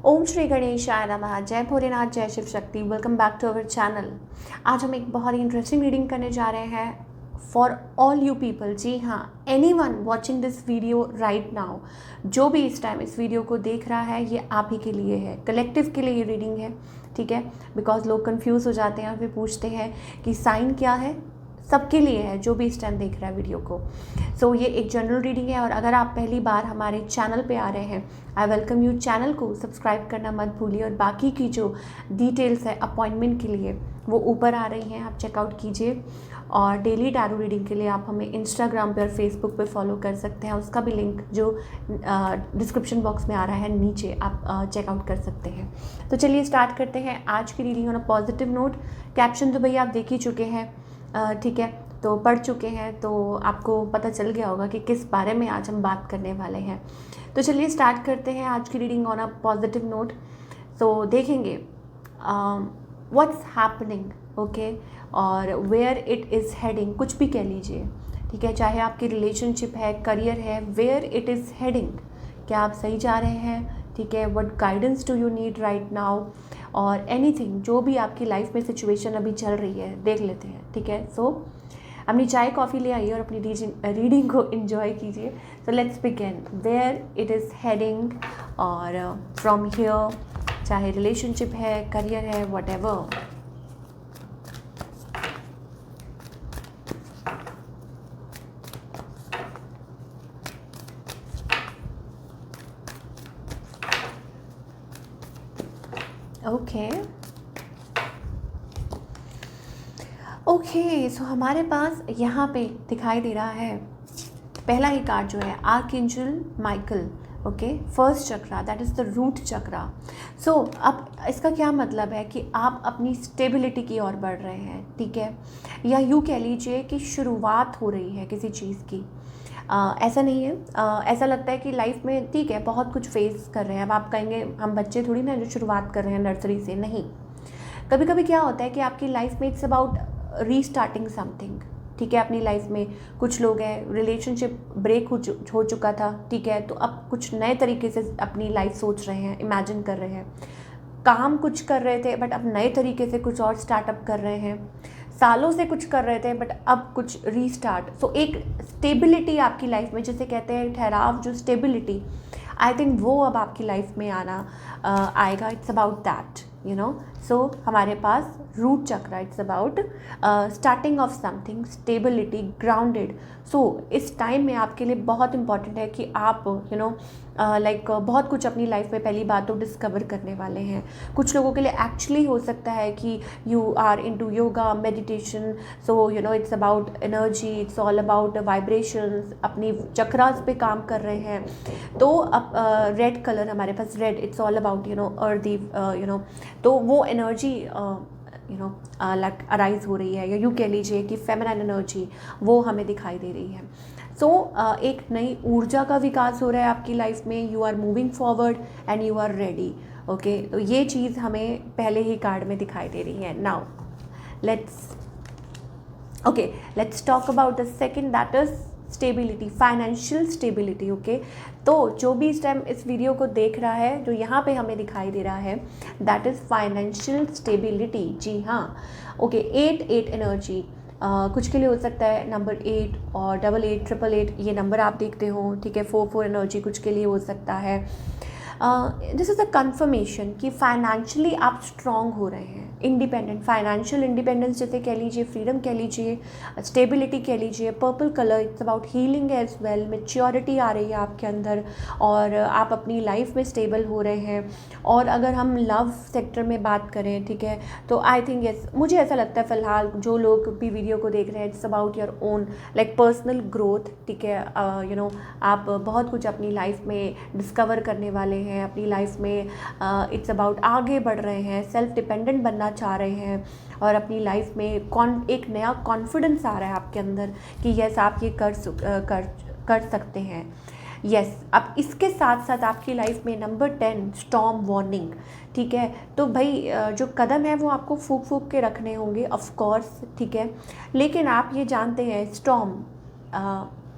ओम श्री गणेशाय नमः। जय भोलेनाथ, जय Shiv Shakti. Welcome back to our channel. आज हम एक बहुत ही इंटरेस्टिंग रीडिंग करने जा रहे हैं फॉर ऑल यू पीपल। जी हाँ, any one watching this video right now, जो भी इस टाइम इस वीडियो को देख रहा है, ये आप ही के लिए है, कलेक्टिव के लिए ये रीडिंग है, ठीक है। बिकॉज लोग कंफ्यूज हो जाते हैं और फिर पूछते हैं कि साइन क्या है। सबके लिए है जो भी इस टाइम देख रहा है वीडियो को। सो ये एक जनरल रीडिंग है और अगर आप पहली बार हमारे चैनल पे आ रहे हैं, आई वेलकम यू। चैनल को सब्सक्राइब करना मत भूलिए और बाकी की जो डिटेल्स है अपॉइंटमेंट के लिए वो ऊपर आ रही हैं, आप चेकआउट कीजिए। और डेली टैरो रीडिंग के लिए आप हमें इंस्टाग्राम पे और फेसबुक पे फॉलो कर सकते हैं। उसका भी लिंक जो डिस्क्रिप्शन बॉक्स में आ रहा है नीचे, आप चेकआउट कर सकते हैं। तो चलिए स्टार्ट करते हैं आज की reading on a positive note. Caption तो भैया आप देख ही चुके हैं, ठीक है, तो पढ़ चुके हैं, तो आपको पता चल गया होगा कि किस बारे में आज हम बात करने वाले हैं। तो चलिए स्टार्ट करते हैं आज की reading on a positive note. तो देखेंगे व्हाट्स हैपनिंग, ओके, और वेयर इट इज़ हेडिंग, कुछ भी कह लीजिए, ठीक है। चाहे आपकी रिलेशनशिप है, करियर है, वेयर इट इज़ हेडिंग, क्या आप सही जा रहे हैं, ठीक है। What guidance do you need right now, और एनीथिंग जो भी आपकी लाइफ में सिचुएशन अभी चल रही है देख लेते हैं, ठीक है। सो अपनी चाय कॉफ़ी ले आइए और अपनी रीडिंग को एंजॉय कीजिए। So let's begin. Where it is heading, और फ्रॉम हियर, चाहे रिलेशनशिप है, करियर है, whatever. Okay okay, so हमारे पास यहाँ पे दिखाई दे रहा है पहला ही कार्ड जो है archangel Michael, okay, first chakra, that is the root chakra. So अब इसका क्या मतलब है कि आप अपनी स्टेबिलिटी की ओर बढ़ रहे हैं, ठीक है, या यूँ कह लीजिए कि शुरुआत हो रही है किसी चीज़ की। ऐसा नहीं है, ऐसा लगता है कि लाइफ में ठीक है बहुत कुछ फेस कर रहे हैं। अब आप कहेंगे हम बच्चे थोड़ी ना जो शुरुआत कर रहे हैं नर्सरी से, नहीं। कभी कभी क्या होता है कि आपकी लाइफ में इट्स अबाउट रीस्टार्टिंग समथिंग, ठीक है। अपनी लाइफ में कुछ लोग हैं, रिलेशनशिप ब्रेक हो चुका था, ठीक है, तो अब कुछ नए तरीके से अपनी लाइफ सोच रहे हैं, इमेजिन कर रहे हैं। काम कुछ कर रहे थे बट अब नए तरीके से कुछ और स्टार्टअप कर रहे हैं। सालों से कुछ कर रहे थे बट अब कुछ रीस्टार्ट। सो एक स्टेबिलिटी आपकी लाइफ में, जिसे कहते हैं ठहराव, जो स्टेबिलिटी, आई थिंक वो अब आपकी लाइफ में आना आएगा। It's about that, you know. So हमारे पास root chakra, it's about starting of something, stability, grounded. So इस टाइम में आपके लिए बहुत इंपॉर्टेंट है कि आप यू नो लाइक बहुत कुछ अपनी लाइफ में पहली बात तो डिस्कवर करने वाले हैं। कुछ लोगों के लिए एक्चुअली हो सकता है कि you are into yoga, meditation. So you know it's about energy, it's all about vibrations, अपनी चक्रास पे काम कर रहे हैं। तो अब रेड कलर हमारे पास, red, it's all about you know earthy, you know, तो वो energy you know like arise हो रही है, या यूँ कह लीजिए कि फेमिनाइन एनर्जी वो हमें दिखाई दे रही है। सो एक नई ऊर्जा का विकास हो रहा है आपकी लाइफ में। You are moving forward and you are ready, okay. तो ये चीज़ हमें पहले ही कार्ड में दिखाई दे रही है। Now let's talk about the second, that is stability, financial stability, okay. तो जो भी इस टाइम इस वीडियो को देख रहा है, जो यहाँ पे हमें दिखाई दे रहा है, दैट इज़ फाइनेंशियल स्टेबिलिटी। जी हाँ, ओके। 8 एनर्जी, कुछ के लिए हो सकता है नंबर 8 और 88, 888, ये नंबर आप देखते हो, ठीक है। 4 एनर्जी कुछ के लिए हो सकता है। दिस इज़ अ कन्फर्मेशन कि फाइनेंशियली आप स्ट्रॉन्ग हो रहे हैं, इंडिपेंडेंट, फाइनेंशियल इंडिपेंडेंस जैसे कह लीजिए, फ्रीडम कह लीजिए, स्टेबिलिटी कह लीजिए। Purple colour, it's about healing as well, maturity आ रही है आपके अंदर और आप अपनी लाइफ में स्टेबल हो रहे हैं। और अगर हम लव सेक्टर में बात करें, ठीक है, तो आई थिंक यस, मुझे ऐसा लगता है फ़िलहाल जो लोग भी वीडियो को देख रहे हैं, it's about your own like personal growth, ठीक है। यू नो आप बहुत कुछ अपनी लाइफ में डिस्कवर करने वाले हैं अपनी लाइफ में। इट्स अबाउट आगे बढ़ रहे हैं, सेल्फ डिपेंडेंट बनना चाह रहे हैं और अपनी लाइफ में एक नया कॉन्फिडेंस आ रहा है आपके अंदर कि यस आप ये कर सकते हैं। यस, अब इसके साथ साथ आपकी लाइफ में नंबर 10 स्टॉर्म वार्निंग, ठीक है। तो भाई जो कदम है वो आपको फूक फूक के रखने होंगे ऑफ कोर्स, ठीक है, लेकिन आप ये जानते हैं स्टॉर्म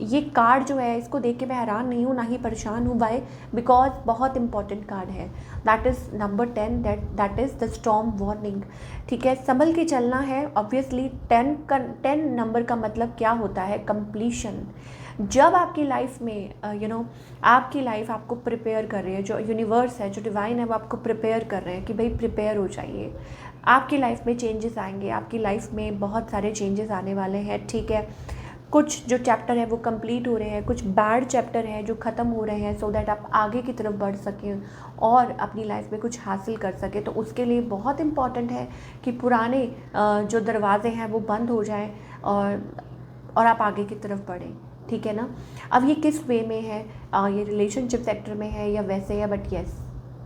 ये कार्ड जो है इसको देख के मैं हैरान नहीं हूँ, ना ही परेशान हूँ। वाई? बिकॉज बहुत इंपॉर्टेंट कार्ड है। That is number 10, that is the storm warning. ठीक है, संभल के चलना है। ऑब्वियसली 10 नंबर का मतलब क्या होता है? कंप्लीशन। जब आपकी लाइफ में आपकी लाइफ आपको प्रिपेयर कर रही है, जो यूनिवर्स है, जो डिवाइन है, वो आपको प्रिपेयर कर रहे हैं कि भाई प्रिपेयर हो जाइए। आपकी लाइफ में चेंजेस आएंगे, आपकी लाइफ में बहुत सारे चेंजेस आने वाले हैं। ठीक है, कुछ जो चैप्टर है वो कंप्लीट हो रहे हैं, कुछ बैड चैप्टर हैं जो ख़त्म हो रहे हैं, सो दैट आप आगे की तरफ बढ़ सकें और अपनी लाइफ में कुछ हासिल कर सकें। तो उसके लिए बहुत इम्पॉर्टेंट है कि पुराने जो दरवाजे हैं वो बंद हो जाएं और आप आगे की तरफ बढ़ें। ठीक है ना? अब ये किस वे में है, ये रिलेशनशिप सेक्टर में है या वैसे है, बट येस,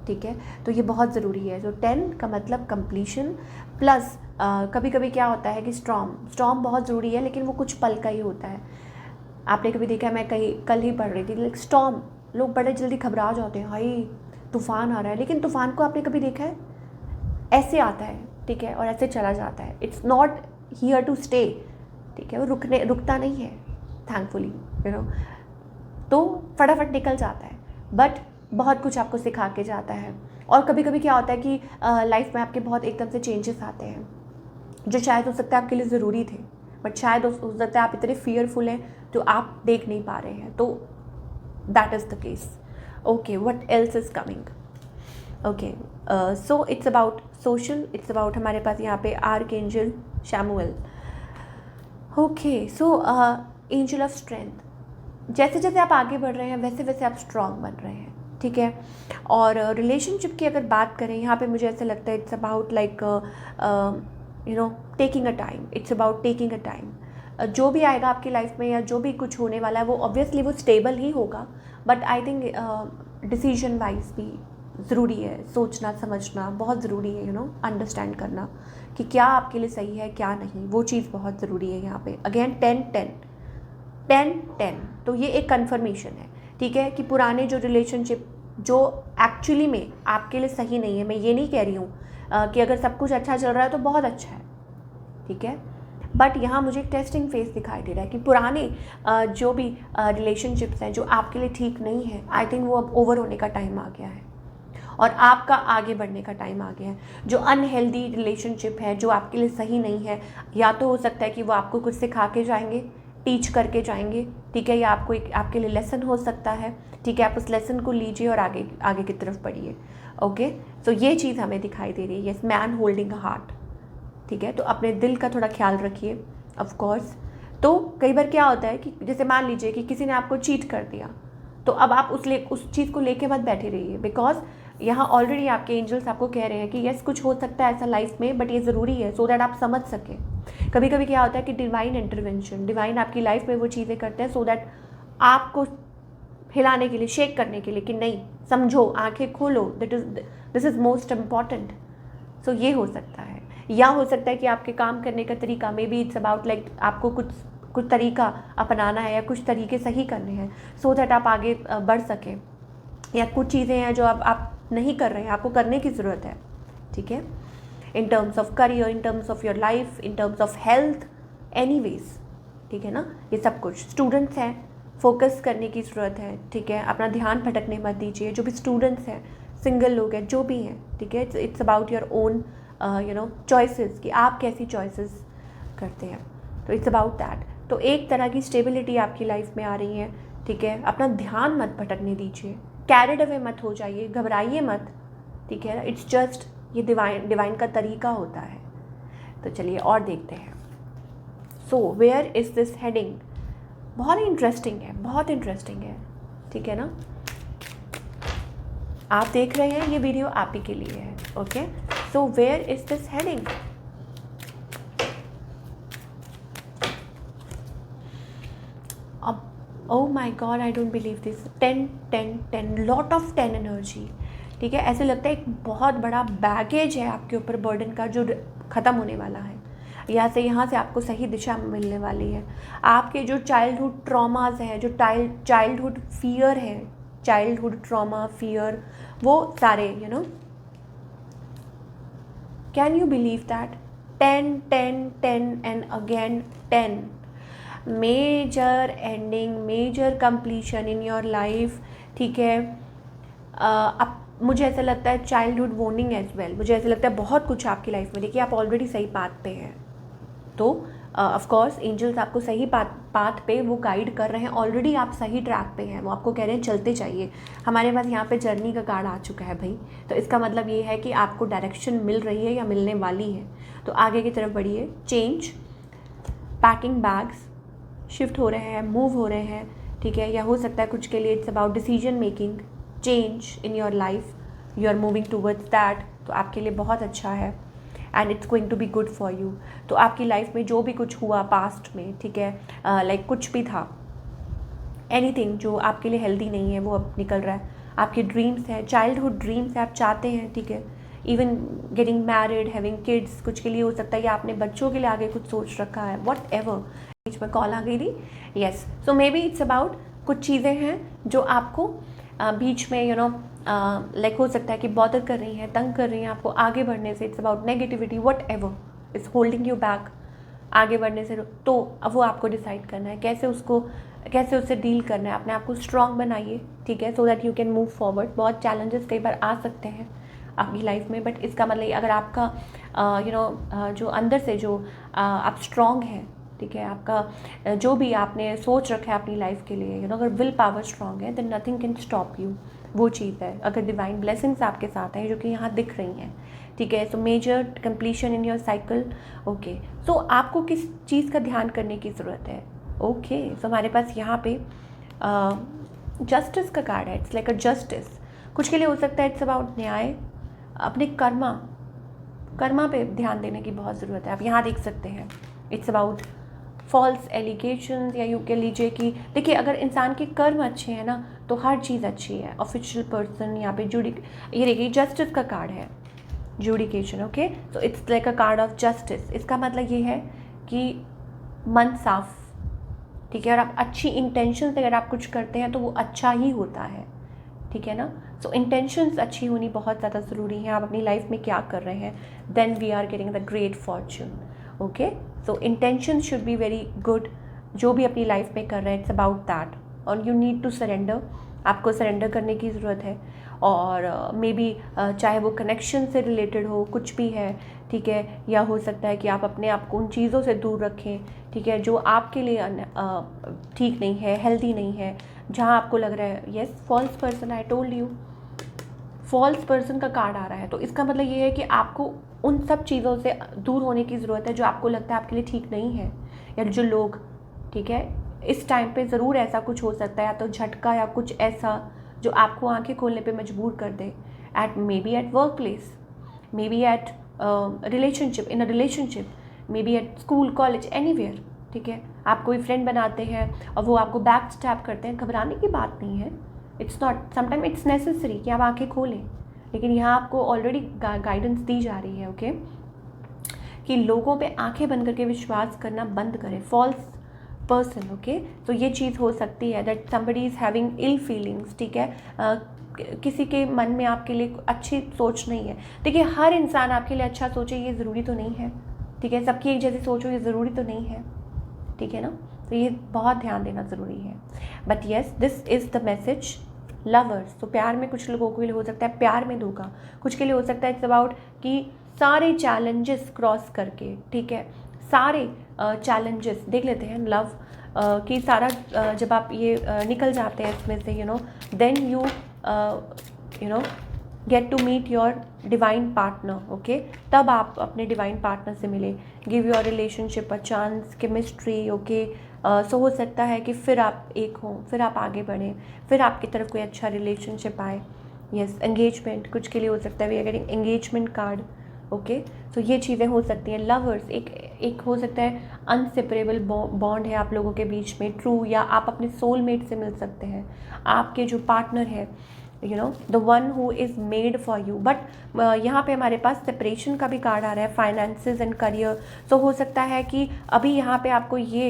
ठीक है, तो ये बहुत ज़रूरी है। तो 10 का मतलब कंप्लीशन प्लस कभी कभी क्या होता है कि स्टॉर्म बहुत ज़रूरी है, लेकिन वो कुछ पल का ही होता है। आपने कभी देखा है, मैं कल ही पढ़ रही थी, लाइक स्टॉर्म, लोग बड़े जल्दी घबरा जाते हैं, हाय तूफ़ान आ रहा है, लेकिन तूफ़ान को आपने कभी देखा है? ऐसे आता है, ठीक है, और ऐसे चला जाता है। It's not here to stay, ठीक है, वो रुकता नहीं है, थैंकफुली तो फटाफट निकल जाता है, बट बहुत कुछ आपको सिखा के जाता है। और कभी कभी क्या होता है कि लाइफ में आपके बहुत एकदम से चेंजेस आते हैं जो शायद हो सकता है आपके लिए ज़रूरी थे, बट शायद हो सकता है आप इतने फियरफुल हैं जो आप देख नहीं पा रहे हैं। तो that is the case. Okay, what else is coming? Okay, so it's about social, it's about हमारे पास यहाँ पे archangel Samuel. Okay, so angel of strength. जैसे जैसे आप आगे बढ़ रहे हैं वैसे वैसे आप स्ट्रांग बन रहे हैं। ठीक है, और रिलेशनशिप की अगर बात करें यहाँ पे मुझे ऐसा लगता है it's about like taking a time, it's about taking a time. जो भी आएगा आपकी लाइफ में या जो भी कुछ होने वाला है वो ऑब्वियसली वो स्टेबल ही होगा, but I think decision wise भी ज़रूरी है, सोचना समझना बहुत ज़रूरी है, अंडरस्टैंड करना कि क्या आपके लिए सही है क्या नहीं, वो चीज़ बहुत ज़रूरी है यहाँ पे। अगेन 10 तो ये एक कन्फर्मेशन है, ठीक है, कि पुराने जो रिलेशनशिप जो एक्चुअली में आपके लिए सही नहीं है, मैं ये नहीं कह रही हूँ कि अगर सब कुछ अच्छा चल रहा है तो बहुत अच्छा है, ठीक है, बट यहाँ मुझे एक टेस्टिंग फेस दिखाई दे रहा है कि पुराने जो भी रिलेशनशिप्स हैं जो आपके लिए ठीक नहीं है, आई थिंक वो अब ओवर होने का टाइम आ गया है और आपका आगे बढ़ने का टाइम आ गया है। जो अनहेल्दी रिलेशनशिप है जो आपके लिए सही नहीं है, या तो हो सकता है कि वो आपको कुछ सिखा के जाएंगे, टीच करके जाएंगे, ठीक है, या आपको एक आपके लिए लेसन हो सकता है, ठीक है, आप उस लेसन को लीजिए और आगे की तरफ बढ़िए। ओके, सो ये चीज़ हमें दिखाई दे रही है, yes, man holding a heart, ठीक है, तो अपने दिल का थोड़ा ख्याल रखिए ऑफ कोर्स। तो कई बार क्या होता है कि जैसे मान लीजिए कि किसी ने आपको चीट कर दिया, तो अब आप उस चीज़ को लेके मत बैठे रहिए, बिकॉज यहाँ ऑलरेडी आपके एंजल्स आपको कह रहे हैं कि यस कुछ हो सकता है ऐसा लाइफ में, बट ये ज़रूरी है सो दैट आप समझ सकें। कभी कभी क्या होता है कि डिवाइन इंटरवेंशन, डिवाइन आपकी लाइफ में वो चीज़ें करते हैं सो दैट आपको हिलाने के लिए, शेक करने के लिए कि नहीं समझो, आंखें खोलो, दिस इज़ मोस्ट इम्पॉर्टेंट। सो ये हो सकता है, या हो सकता है कि आपके काम करने का तरीका, may be it's about like आपको कुछ तरीका अपनाना है या कुछ तरीके सही करने हैं सो दैट आप आगे बढ़ सकें, या कुछ चीज़ें हैं जो आप नहीं कर रहे हैं, आपको करने की ज़रूरत है, ठीक है, in terms of career, in terms of your life, in terms of health, anyways, ठीक है ना, ये सब कुछ। स्टूडेंट्स हैं, फोकस करने की ज़रूरत है, ठीक है, अपना ध्यान भटकने मत दीजिए। जो भी स्टूडेंट्स हैं, सिंगल लोग हैं, जो भी हैं, ठीक है, it's about your own choices कि आप कैसी चॉइसेस करते हैं, तो इट्स अबाउट दैट। तो एक तरह की स्टेबिलिटी आपकी लाइफ में आ रही है, ठीक है, अपना ध्यान मत भटकने दीजिए, कैरिड अवे मत हो जाइए, घबराइए मत, ठीक है, इट्स जस्ट ये डिवाइन का तरीका होता है। तो चलिए और देखते हैं। So where is this heading? बहुत इंटरेस्टिंग है, बहुत इंटरेस्टिंग है, ठीक है ना। आप देख रहे हैं ये वीडियो आप ही के लिए है, okay. So where is this heading? अब oh my God, I don't believe this. 10 lot of 10 energy, ठीक है, ऐसे लगता है एक बहुत बड़ा बैगेज है आपके ऊपर, बर्डन का, जो ख़त्म होने वाला है। यहाँ से आपको सही दिशा मिलने वाली है। आपके जो चाइल्डहुड ट्रॉमाज हैं, जो चाइल्डहुड फियर है, चाइल्डहुड ट्रॉमा फियर, वो सारे can you believe that? 10 10 10 and again 10। Major ending, major completion in your life, ठीक है। अब मुझे ऐसा लगता है चाइल्डहुड वार्निंग एज वेल, मुझे ऐसा लगता है बहुत कुछ आपकी लाइफ में देखिए, आप ऑलरेडी सही पाथ पे हैं। तो ऑफ कोर्स एंजल्स आपको सही पाथ पे वो गाइड कर रहे हैं, ऑलरेडी आप सही ट्रैक पे हैं, वो आपको कह रहे हैं चलते चाहिए। हमारे पास यहाँ पे जर्नी का कार्ड आ चुका है भाई, तो इसका मतलब ये है कि आपको डायरेक्शन मिल रही है या मिलने वाली है, तो आगे की तरफ बढ़िए। चेंज, पैकिंग बैग्स, शिफ्ट हो रहे हैं, मूव हो रहे हैं, ठीक है। या हो सकता है कुछ के लिए it's about decision making, change in your life, you are moving towards that, तो आपके लिए बहुत अच्छा है and it's going to be good for you. तो आपकी लाइफ में जो भी कुछ हुआ पास्ट में, ठीक है, लाइक कुछ भी था, एनीथिंग जो आपके लिए हेल्दी नहीं है वो अब निकल रहा है। आपके ड्रीम्स हैं, चाइल्डहुड ड्रीम्स है, आप चाहते हैं, ठीक है, even getting married, having kids, कुछ के लिए हो सकता है कि आपने बच्चों के लिए आगे कुछ सोच रखा है, वॉट एवर। बीच में कॉल आ गई थी, yes. So may be it's about कुछ चीज़ें हैं जो आपको बीच में लाइक हो सकता है कि बॉदर कर रही हैं, तंग कर रही हैं आपको आगे बढ़ने से। It's about negativity, what ever is holding you back आगे बढ़ने से। तो अब वो आपको डिसाइड करना है कैसे उससे डील करना है। अपने आप को स्ट्रॉन्ग बनाइए, ठीक है, so that you can move forward. बहुत चैलेंजेस कई बार आ सकते हैं आपकी लाइफ में, बट इसका मतलब अगर आपका जो अंदर से जो आप स्ट्रॉन्ग हैं, ठीक है, आपका जो भी आपने सोच रखा है अपनी लाइफ के लिए, अगर विल पावर स्ट्रॉन्ग है, then nothing can stop you. वो चीज़ है। अगर डिवाइन ब्लेसिंग्स आपके साथ हैं जो कि यहाँ दिख रही हैं, ठीक है, so major completion in your cycle, okay. So आपको किस चीज़ का ध्यान करने की ज़रूरत है, ओके। सो हमारे पास यहाँ पे जस्टिस का कार्ड है, इट्स लाइक अ जस्टिस। कुछ के लिए हो सकता है इट्स अबाउट न्याय, अपने कर्मा पे ध्यान देने की बहुत ज़रूरत है। आप यहाँ देख सकते हैं इट्स अबाउट फॉल्स एलिगेशंस, या यूँ कह लीजिए कि देखिए अगर इंसान के कर्म अच्छे हैं ना तो हर चीज़ अच्छी है। ऑफिशियल पर्सन यहाँ पे ये देखिए जस्टिस का कार्ड है, judication, okay. So it's like a card of justice. इसका मतलब ये है कि मन साफ, ठीक है, और आप अच्छी इंटेंशन से अगर आप कुछ करते हैं तो वो अच्छा ही होता है, ठीक है ना। सो इंटेंशंस अच्छी होनी बहुत ज़्यादा ज़रूरी है। आप अपनी लाइफ में क्या कर रहे हैं, then we are getting the great fortune, okay. So intention should be very good. जो भी अपनी लाइफ में कर रहे हैं इट्स अबाउट दैट, और यू नीड टू सरेंडर। आपको सरेंडर करने की ज़रूरत है। और मे बी चाहे वो कनेक्शन से रिलेटेड हो, कुछ भी है, ठीक है, या हो सकता है कि आप अपने आप को उन चीज़ों से दूर रखें, ठीक है, जो आपके लिए ठीक नहीं है, हेल्दी नहीं है, जहाँ आपको लग रहा है yes false person, I told you false person का कार्ड आ रहा है। तो इसका मतलब ये है कि आपको उन सब चीज़ों से दूर होने की ज़रूरत है जो आपको लगता है आपके लिए ठीक नहीं है, या जो लोग, ठीक है, इस टाइम पे ज़रूर ऐसा कुछ हो सकता है, या तो झटका या कुछ ऐसा जो आपको आंखें खोलने पे मजबूर कर दे, at maybe at work place, maybe at relationship, in a relationship, maybe at school, college, anywhere, ठीक है। आप कोई फ्रेंड बनाते हैं और वो आपको बैक स्टैप करते हैं, घबराने की बात नहीं है। It's not, sometime it's necessary कि आप आंखें खोलें, लेकिन यहाँ आपको ऑलरेडी गाइडेंस दी जा रही है, ओके, कि लोगों पे आंखें बंद करके विश्वास करना बंद करें, फॉल्स पर्सन, ओके। तो ये चीज़ हो सकती है that somebody is having ill feelings, ठीक है, किसी के मन में आपके लिए अच्छी सोच नहीं है। देखिए हर इंसान आपके लिए अच्छा सोचे ये ज़रूरी तो नहीं है, ठीक है, सबकी एक जैसी सोच हो ये ज़रूरी तो नहीं है, ठीक है ना। तो ये बहुत ध्यान देना ज़रूरी है। But yes, this is the message lovers. तो प्यार में कुछ लोगों के लिए हो सकता है प्यार में धोखा, कुछ के लिए हो सकता है इट्स अबाउट कि सारे चैलेंजेस क्रॉस करके, ठीक है, सारे चैलेंजेस देख लेते हैं लव कि सारा जब आप ये निकल जाते हैं इसमें से, then you get to meet your divine partner, okay. तब आप अपने डिवाइन पार्टनर से मिले, give your relationship a chance, chemistry, okay. So हो सकता है कि फिर आप एक हों, फिर आप आगे बढ़ें, फिर आपकी तरफ कोई अच्छा रिलेशनशिप आए, यस। एंगेजमेंट कुछ के लिए हो सकता है, we are getting engagement card, okay. तो ये चीज़ें हो सकती हैं। लवर्स एक हो सकता है अनसेपरेबल बॉन्ड है आप लोगों के बीच में, ट्रू, या आप अपने सोलमेट से मिल सकते हैं, आपके जो पार्टनर है, the one who is made for you. But यहाँ पे हमारे पास सेपरेशन का भी कार्ड आ रहा है, फाइनेंसेस एंड करियर। सो हो सकता है कि अभी यहाँ पे आपको ये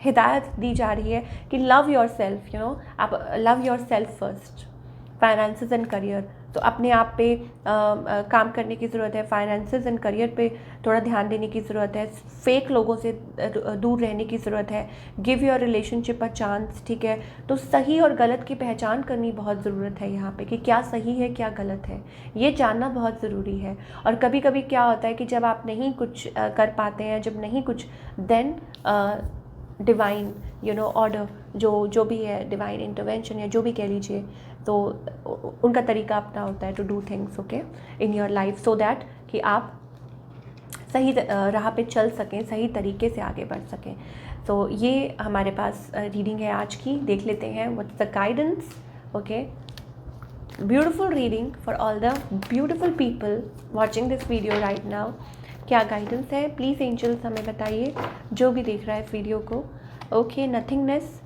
हिदायत दी जा रही है कि लव योर सेल्फ, आप love your self first, finances and career, तो अपने आप पे काम करने की ज़रूरत है, फाइनेंसेस एंड करियर पे थोड़ा ध्यान देने की ज़रूरत है, फेक लोगों से दूर रहने की ज़रूरत है, give your relationship a chance, ठीक है। तो सही और गलत की पहचान करनी बहुत ज़रूरत है यहाँ पे, कि क्या सही है क्या गलत है, ये जानना बहुत ज़रूरी है। और कभी कभी क्या होता है कि जब आप नहीं कुछ कर पाते हैं, जब नहीं कुछ, देन डिवाइन ऑर्डर, जो भी है, डिवाइन इंटरवेंशन या जो भी कह लीजिए, तो उनका तरीका अपना होता है to do things okay in your life, so that कि आप सही राह पे चल सकें, सही तरीके से आगे बढ़ सकें। तो ये हमारे पास रीडिंग है आज की। देख लेते हैं what's the guidance. Okay, beautiful reading for all the beautiful people watching this video right now. क्या गाइडेंस है प्लीज़ एंजल्स हमें बताइए, जो भी देख रहा है इस वीडियो को। Okay, nothingness.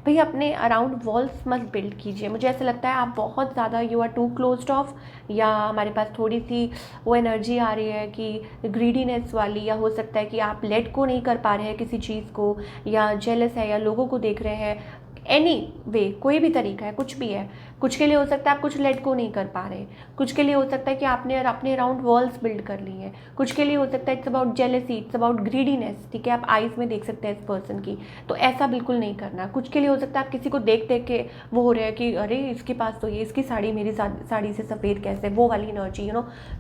भैया अपने अराउंड वॉल्स मत बिल्ड कीजिए, मुझे ऐसा लगता है आप बहुत ज़्यादा you are too closed off, या हमारे पास थोड़ी सी वो एनर्जी आ रही है कि ग्रीडीनेस वाली, या हो सकता है कि आप लेट को नहीं कर पा रहे हैं किसी चीज़ को, या जेलस है, या लोगों को देख रहे हैं, एनी वे, कोई भी तरीका है, कुछ भी है। कुछ के लिए हो सकता है आप कुछ लेट को नहीं कर पा रहे, कुछ के लिए हो सकता है कि आपने अपने अराउंड वॉल्स बिल्ड कर ली हैं, कुछ के लिए हो सकता है it's about jealousy, it's about greediness, ठीक है। आप आइज़ में देख सकते हैं इस पर्सन की, तो ऐसा बिल्कुल नहीं करना। कुछ के लिए हो सकता है आप किसी को देख देख के वो हो रहे हैं कि अरे इसके पास तो ये, इसकी साड़ी मेरी साड़ी से सफ़ेद कैसे, वो वाली एनर्जी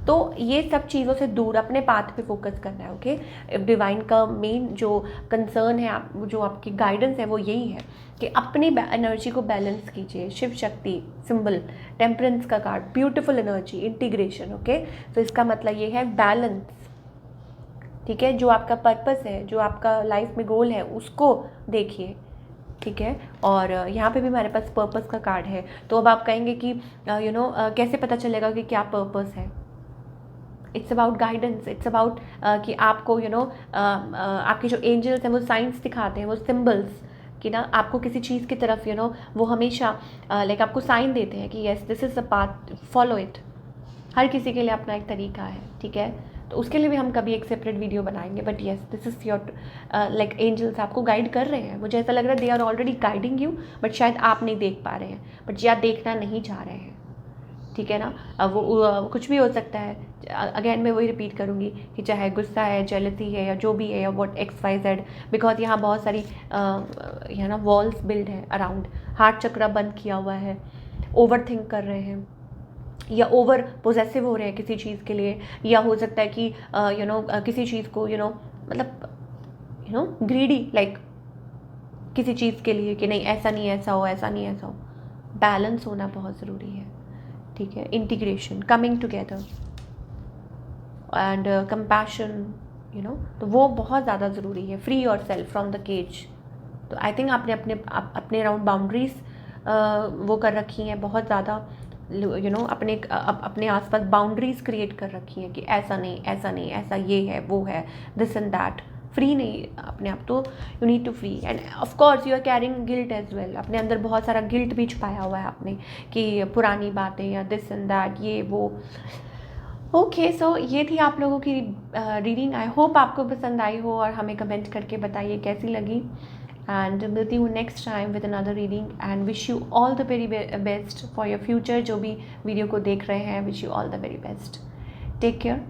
तो ये सब चीज़ों से दूर अपने पाथ पे फोकस करना है। ओके, डिवाइन का मेन जो कंसर्न है, जो आपकी गाइडेंस है वो यही है कि अपनी एनर्जी को बैलेंस कीजिए। शिव शक्ति सिंबल, टेम्परेंस का card, beautiful energy, integration. Okay, तो इसका मतलब ये है बैलेंस, ठीक है। जो आपका पर्पस है, जो आपका लाइफ में गोल है, उसको देखिए, ठीक है। और यहाँ पे भी हमारे पास पर्पस का कार्ड है। तो अब आप कहेंगे कि कैसे पता चलेगा कि क्या पर्पस है। It's about guidance, it's about कि आपको आपके जो एंजल्स हैं वो साइंस दिखाते हैं, वो सिम्बल्स कि ना आपको किसी चीज़ की तरफ वो हमेशा लाइक आपको साइन देते हैं कि yes this is the path, follow it. हर किसी के लिए अपना एक तरीका है, ठीक है। तो उसके लिए भी हम कभी एक सेपरेट वीडियो बनाएंगे, but yes this is your like angels आपको गाइड कर रहे हैं। मुझे ऐसा लग रहा है they are already guiding you, but शायद आप नहीं देख पा रहे हैं, बट या देखना नहीं चाह रहे हैं, ठीक है ना। अब वो कुछ भी हो सकता है। अगेन मैं वही रिपीट करूँगी कि चाहे गुस्सा है, जेलसी है, या जो भी है, या व्हाट XYZ, बिकॉज यहाँ बहुत सारी वॉल्स बिल्ड है अराउंड, हार्ट चक्रा बंद किया हुआ है, ओवर थिंक कर रहे हैं, या ओवर पोजेसिव हो रहे हैं किसी चीज़ के लिए, या हो सकता है कि किसी चीज़ को मतलब ग्रीडी लाइक किसी चीज़ के लिए कि नहीं ऐसा नहीं ऐसा हो, ऐसा नहीं ऐसा हो। बैलेंस होना बहुत ज़रूरी है, ठीक है। Integration, coming together and compassion, तो वो बहुत ज़्यादा ज़रूरी है। Free yourself from the cage. तो आई थिंक आपने अपने अराउंड बाउंड्रीज वो कर रखी हैं बहुत ज़्यादा, अपने आसपास बाउंड्रीज क्रिएट कर रखी हैं कि ऐसा नहीं, ऐसा नहीं, ऐसा ये है, वो है, दिस एंड दैट। फ्री नहीं अपने आप, तो you need to free. And of course you are carrying guilt as well, अपने अंदर बहुत सारा गिल्ट भी छुपाया हुआ है आपने कि पुरानी बातें या दिस एंड दैट, ये वो। ओके, सो ये थी आप लोगों की रीडिंग। आई होप आपको पसंद आई हो, और हमें कमेंट करके बताइए कैसी लगी। एंड मिलती हूँ next time with another reading, and wish you all the very best for your future. जो भी वीडियो को देख रहे हैं, wish you all the very best. Take care.